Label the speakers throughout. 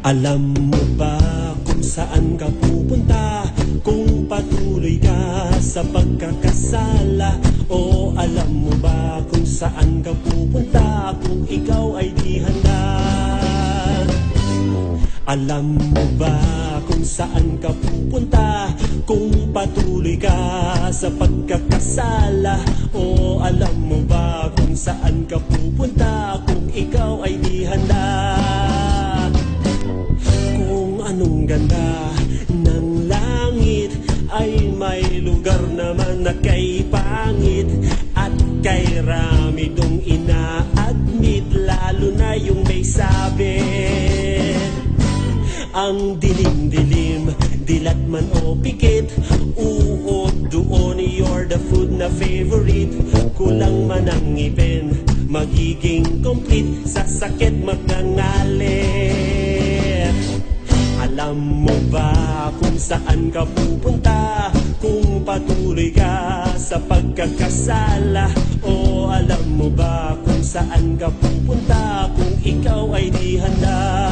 Speaker 1: Alam mo ba kung saan ka pupunta kung patuloy ka sa pagkakasala? O alam mo ba kung saan ka pupunta kung ikaw ay di handa? Alam mo ba kung saan ka pupunta kung patuloy ka sa pagkakasala? O alam mo ba kung saan ka pupunta kung ikaw ay di handa? Kung anong ganda ng langit ay may lugar naman na kay pangit at kay rami dong ina-admit, lalo na yung may sabi. Ang dilim-dilim, dilat man o pikit, uod doon, you're the food na favorite. Kulang man ang ngipin, magiging complete, sa sakit magngangalit. Alam mo ba kung saan ka pupunta kung patuloy ka sa pagkakasala? O alam mo ba kung saan ka pupunta kung ikaw ay di handa?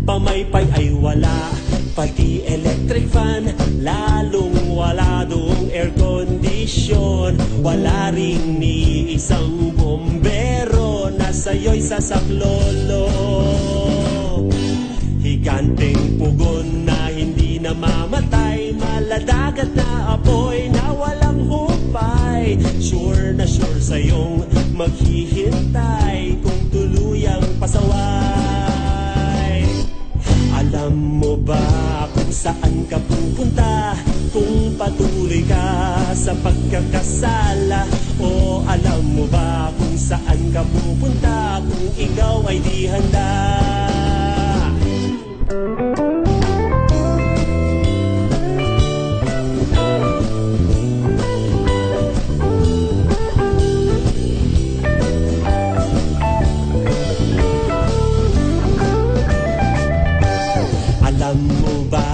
Speaker 1: Pamaypay ay wala, pati electric fan, lalong wala doong air condition. Wala ring ni isang bombero na sa'yo'y sasaklolo. Higanteng pugon na hindi namamatay, maladagat na apoy na walang hupay. Sure na sure sa'yong maghihintay kung tuluyang pasaway. Alam mo ba kung saan ka pupunta kung patuloy ka sa pagkakasala? O alam mo ba kung saan ka pupunta kung ikaw ay di handa? Alam mo ba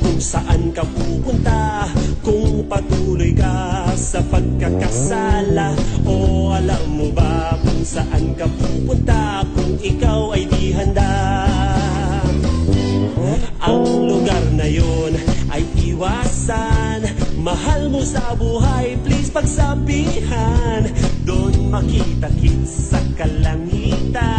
Speaker 1: kung saan ka pupunta kung patuloy ka sa pagkakasala? O alam mo ba kung saan ka pupunta kung ikaw ay di handa? Ang lugar na yon ay iwasan, mahal mo sa buhay, please pagsabihan. Doon makita-kits sa kalangitan